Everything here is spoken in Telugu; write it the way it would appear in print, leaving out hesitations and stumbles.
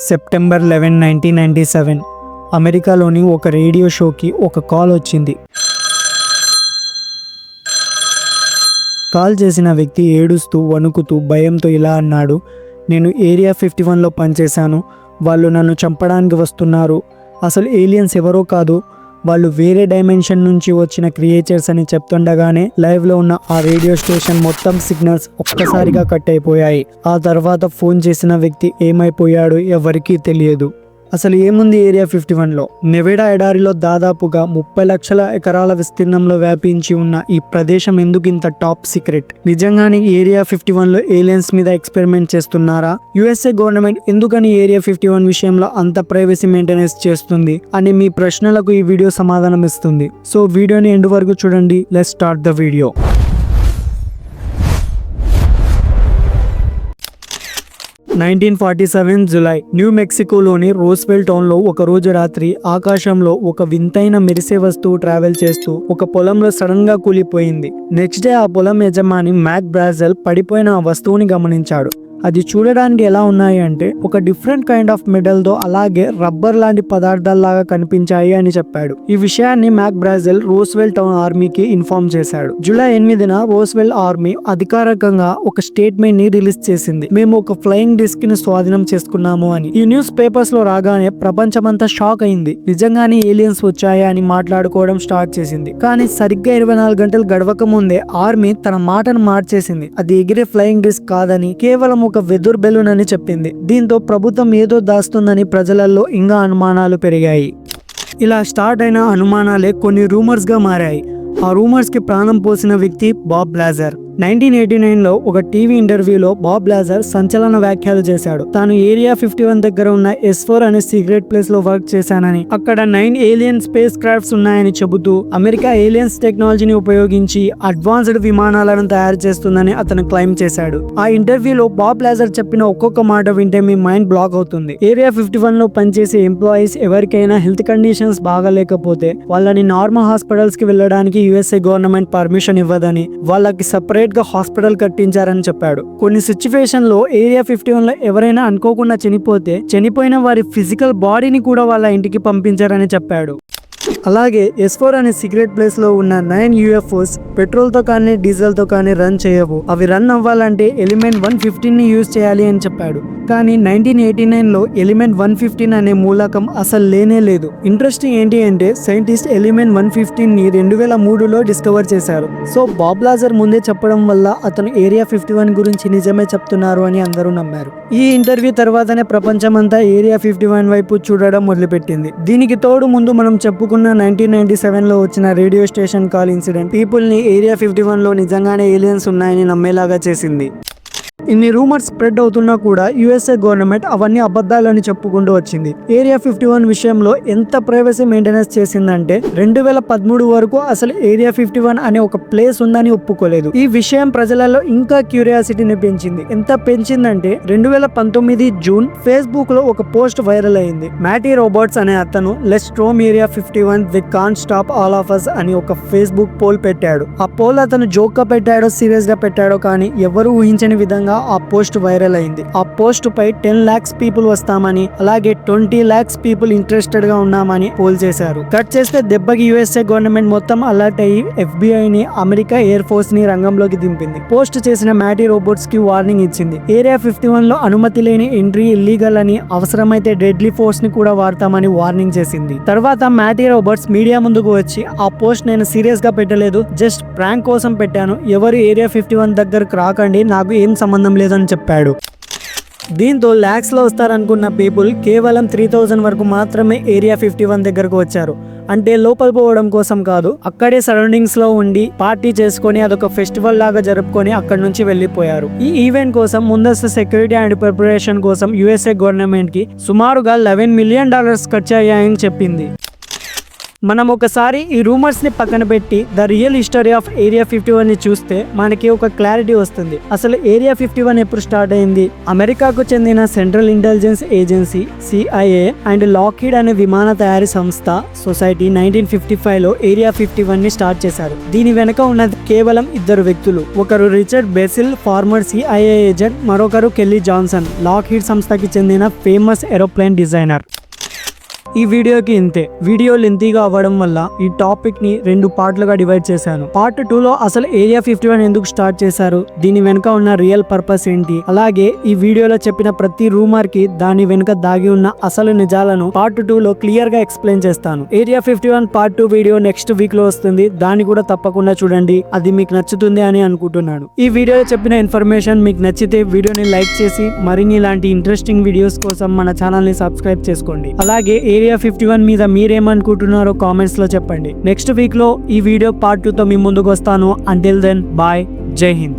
సెప్టెంబర్ 11, 1997 అమెరికాలోని ఒక రేడియో షోకి ఒక కాల్ వచ్చింది. కాల్ చేసిన వ్యక్తి ఏడుస్తూ వణుకుతూ భయంతో ఇలా అన్నాడు, నేను ఏరియా 51లో పనిచేశాను. వాళ్ళు నన్ను చంపడానికి వస్తున్నారు. అసలు ఏలియన్స్ ఎవరో కాదు, వాళ్ళు వేరే డైమెన్షన్ నుంచి వచ్చిన క్రియేచర్స్ అని చెప్తుండగానే లైవ్లో ఉన్న ఆ రేడియో స్టేషన్ మొత్తం సిగ్నల్స్ ఒక్కసారిగా కట్ అయిపోయాయి. ఆ తర్వాత ఫోన్ చేసిన వ్యక్తి ఏమైపోయాడో ఎవరికీ తెలియదు. అసలు ఏముంది ఏరియా 51లో? నెవెడా ఎడారిలో దాదాపుగా 30 లక్షల ఎకరాల విస్తీర్ణంలో వ్యాపించి ఉన్న ఈ ప్రదేశం ఎందుకు ఇంత టాప్ సీక్రెట్? నిజంగానే ఏరియా 51లో ఏలియన్స్ మీద ఎక్స్పెరిమెంట్ చేస్తున్నారా? యుఎస్ఏ గవర్నమెంట్ ఎందుకని ఏరియా 51 విషయంలో అంత ప్రైవసీ మెయింటెనెన్స్ చేస్తుంది అని మీ ప్రశ్నలకు ఈ వీడియో సమాధానం ఇస్తుంది. సో వీడియోని ఎండ్ వరకు చూడండి. Let's start the video. 1947 జులై న్యూ మెక్సికోలోని రోస్వెల్ టౌన్లో ఒక రోజు రాత్రి ఆకాశంలో ఒక వింతైన మెరిసే వస్తువు ట్రావెల్ చేస్తూ ఒక పొలంలో సడన్ గా కూలిపోయింది. నెక్స్ట్ డే ఆ పొలం యజమాని మ్యాక్ బ్రాజెల్ పడిపోయిన ఆ వస్తువుని గమనించాడు. అది చూడడానికి ఎలా ఉన్నాయి అంటే ఒక డిఫరెంట్ కైండ్ ఆఫ్ మెటల్ తో అలాగే రబ్బర్ లాంటి పదార్థాల్లాగా కనిపించాయి అని చెప్పాడు. ఈ విషయాన్ని మ్యాక్ బ్రాజెల్ రోస్వెల్ టౌన్ ఆర్మీకి ఇన్ఫార్మ్ చేశాడు. జూలై 8న రోస్వెల్ ఆర్మీ అధికారికంగా ఒక స్టేట్మెంట్ ని రిలీజ్ చేసింది. మేము ఒక ఫ్లయింగ్ డిస్క్ ని స్వాధీనం చేసుకున్నాము అని. ఈ న్యూస్ పేపర్స్ లో రాగానే ప్రపంచమంతా షాక్ అయింది. నిజంగానే ఏలియన్స్ వచ్చాయా అని మాట్లాడుకోవడం స్టార్ట్ చేసింది. కానీ సరిగ్గా 24 గంటలు గడవక ముందే ఆర్మీ తన మాటను మార్చేసింది. అది ఎగిరే ఫ్లయింగ్ డిస్క్ కాదని కేవలం ఒక వెదుర్ బెలూన్ అని చెప్పింది. దీంతో ప్రభుత్వం ఏదో దాస్తుందని ప్రజలలో ఇంకా అనుమానాలు పెరిగాయి. ఇలా స్టార్ట్ అయిన అనుమానాలే కొన్ని రూమర్స్ గా మారాయి. ఆ రూమర్స్ కి ప్రాణం పోసిన వ్యక్తి బాబ్ లాజర్. 1989లో ఒక టీవీ ఇంటర్వ్యూలో బాబ్ లాజర్ సంచలన వ్యాఖ్యలు చేశాడు. తాను ఏరియా 51 దగ్గర ఉన్న S4 అనే సీక్రెట్ ప్లేస్ లో వర్క్ చేశానని, అక్కడ 9 ఏలియన్ స్పేస్ క్రాఫ్ట్స్ ఉన్నాయని చెబుతూ అమెరికా ఏలియన్స్ టెక్నాలజీని ఉపయోగించి అడ్వాన్స్డ్ విమానాలను తయారు చేస్తుందని అతను క్లెయిమ్ చేశాడు. ఆ ఇంటర్వ్యూలో బాబ్ లాజర్ చెప్పిన ఒక్కొక్క మాట వింటే మీ మైండ్ బ్లాక్ అవుతుంది. ఏరియా 51లో పనిచేసే ఎంప్లాయీస్ ఎవరికైనా హెల్త్ కండిషన్స్ బాగాలేకపోతే వాళ్ళని నార్మల్ హాస్పిటల్స్ కి వెళ్ళడానికి యుఎస్ఏ గవర్నమెంట్ పర్మిషన్ ఇవ్వదని, వాళ్ళకి సపరేట్ గా హాస్పిటల్ కట్టించారని చెప్పాడు. కొన్ని సిచ్యువేషన్ లో ఏరియా 51లో ఎవరైనా అనుకోకుండా చనిపోతే చనిపోయిన వారి ఫిజికల్ బాడీని కూడా వాళ్ళ ఇంటికి పంపించారని చెప్పాడు. అలాగే S4 అనే సీక్రెట్ ప్లేస్ లో ఉన్న 9 UFOs పెట్రోల్ తో కానీ డీజిల్ తో కానీ రన్ చేయవు. అవి రన్ అవ్వాలంటే ఎలిమెంట్ 115 ని యూజ్ చేయాలి అని చెప్పాడు. కానీ 1989లో ఎలిమెంట్ 115 అనే మూలకం అసలు లేనే లేదు. ఇంట్రెస్టింగ్ ఏంటి అంటే సైంటిస్ట్ ఎలిమెంట్ 115 ని 2003లో డిస్కవర్ చేశారు. సో బాబ్ లాజర్ ముందే చెప్పడం వల్ల అతను ఏరియా 51 గురించి నిజమే చెప్తున్నారు అని అందరూ నమ్మారు. ఈ ఇంటర్వ్యూ తర్వాతనే ప్రపంచమంతా ఏరియా 51 వైపు చూడడం మొదలుపెట్టింది. దీనికి తోడు ముందు మనం చెప్పుకున్న 1997లో వచ్చిన radio station call incident people ని ఏరియా 51లో నిజంగానే ఏలియన్స్ ఉన్నాయని నమ్మేలాగా చేసింది. ఇన్ని రూమర్స్ స్ప్రెడ్ అవుతున్నా కూడా యుఎస్ఏ గవర్నమెంట్ అవన్నీ అబద్ధాలని చెప్పుకుంటూ వచ్చింది. ఏరియా 51 విషయంలో ఎంత ప్రైవసీ మెయింటెనెన్స్ చేసిందంటే 2013 వరకు అసలు ఏరియా 51 అనే ఒక ప్లేస్ ఉందని ఒప్పుకోలేదు. ఈ విషయం ప్రజలలో ఇంకా క్యూరియాసిటీని పెంచింది. ఎంత పెంచిందంటే 2019 జూన్ ఫేస్బుక్ లో ఒక పోస్ట్ వైరల్ అయింది. మ్యాటీ రోబోట్స్ అనే అతను let's storm area 51 we can't stop all of us అని ఒక ఫేస్బుక్ పోల్ పెట్టాడు. ఆ పోల్ అతను జోక్ గా పెట్టాడో సీరియస్ గా పెట్టాడో కానీ ఎవరు ఊహించని విధంగా ఆ పోస్ట్ వైరల్ అయింది. ఆ పోస్ట్ పై 10 lakhs పీపుల్ వస్తామని, అలాగే 20 lakhs పీపుల్ ఇంట్రెస్టెడ్ గా ఉన్నామని పోల్ చేశారు. కట్ చేస్తే దెబ్బకి యుఎస్ఏ గవర్నమెంట్ మొత్తం అలర్ట్ అయ్యి FBI ని, అమెరికా ఎయిర్ ఫోర్స్ ని రంగంలోకి దింపింది. పోస్ట్ చేసిన మ్యాటీ రోబోట్స్ కి వార్నింగ్ ఇచ్చింది. ఏరియా 51లో అనుమతి లేని ఎంట్రీ ఇల్లీగల్ అని, అవసరమైతే డెడ్లీ ఫోర్స్ ని కూడా వాడతామని వార్నింగ్ చేసింది. తర్వాత మ్యాటీ రోబోట్స్ మీడియా ముందుకు వచ్చి ఆ పోస్ట్ నేను సీరియస్ గా పెట్టలేదు, జస్ట్ ప్రాంక్ కోసం పెట్టాను, ఎవరు ఏరియా 51 దగ్గరకు రాకండి, నాకు ఏం సంబంధం లేదని చెప్పాడు. దీంతో లాక్స్ లో వస్తారనుకున్న పీపుల్ కేవలం 3000 వరకు మాత్రమే ఏరియా 51 దగ్గరకు వచ్చారు. అంటే లోపల పోవడం కోసం కాదు, అక్కడే సరౌండింగ్స్ లో ఉండి పార్టీ చేసుకొని అదొక ఫెస్టివల్ లాగా జరుపుకొని అక్కడి నుంచి వెళ్లిపోయారు. ఈ ఈవెంట్ కోసం ముందస్తు సెక్యూరిటీ అండ్ ప్రిపరేషన్ కోసం యుఎస్ఏ గవర్నమెంట్ కి సుమారుగా $11 million ఖర్చు అయ్యాయని చెప్పింది. మనం ఒకసారి ఈ రూమర్స్ ని పక్కన పెట్టి the real history of area 51 ని చూస్తే మనకి ఒక క్లారిటీ వస్తుంది. అసలు ఏరియా 51 ఎప్పుడు స్టార్ట్ అయింది? అమెరికాకు చెందిన central intelligence agency CIA and Lockheed అనే విమాన తయారీ సంస్థ సొసైటీ 1955 లో ఏరియా 51 ని స్టార్ట్ చేశారు. దీని వెనుక ఉన్నది కేవలం ఇద్దరు వ్యక్తులు. ఒకరు Richard Bissell, former CIA agent, మరొకరు కెల్లీ జాన్సన్, లాక్హీడ్ సంస్థకి చెందిన ఫేమస్ ఏరోప్లేన్ డిజైనర్. ఈ వీడియోకి ఇంతే. వీడియో లెంతీగా అవ్వడం వల్ల ఈ టాపిక్ ని 2 పార్ట్లుగా డివైడ్ చేశాను. పార్ట్ 2 లో అసలు ఏరియా 51 ఎందుకు స్టార్ట్ చేశారు, దీని వెనుక ఉన్న రియల్ పర్పస్ ఏంటి, అలాగే ఈ వీడియోలో చెప్పిన ప్రతి రూమర్ కి దాని వెనుక దాగి ఉన్న అసలు నిజాలను పార్ట్ 2 లో క్లియర్ గా ఎక్స్ప్లెయిన్ చేస్తాను. Area 51 part 2 video next week లో వస్తుంది. దాన్ని కూడా తప్పకుండా చూడండి. అది మీకు నచ్చుతుంది అని అనుకుంటున్నాను. ఈ వీడియోలో చెప్పిన ఇన్ఫర్మేషన్ మీకు నచ్చితే వీడియోని లైక్ చేసి మరిన్ని ఇలాంటి ఇంట్రెస్టింగ్ వీడియోస్ కోసం మన ఛానల్ ని సబ్స్క్రైబ్ చేసుకోండి. అలాగే ఏరియా 51 మీద మీరేమనుకుంటున్నారో కామెంట్స్ లో చెప్పండి. నెక్స్ట్ వీక్ లో ఈ వీడియో పార్ట్ 2 తో మీ ముందుకు వస్తాను. అంటిల్ దెన్ బాయ్, జై హింద్.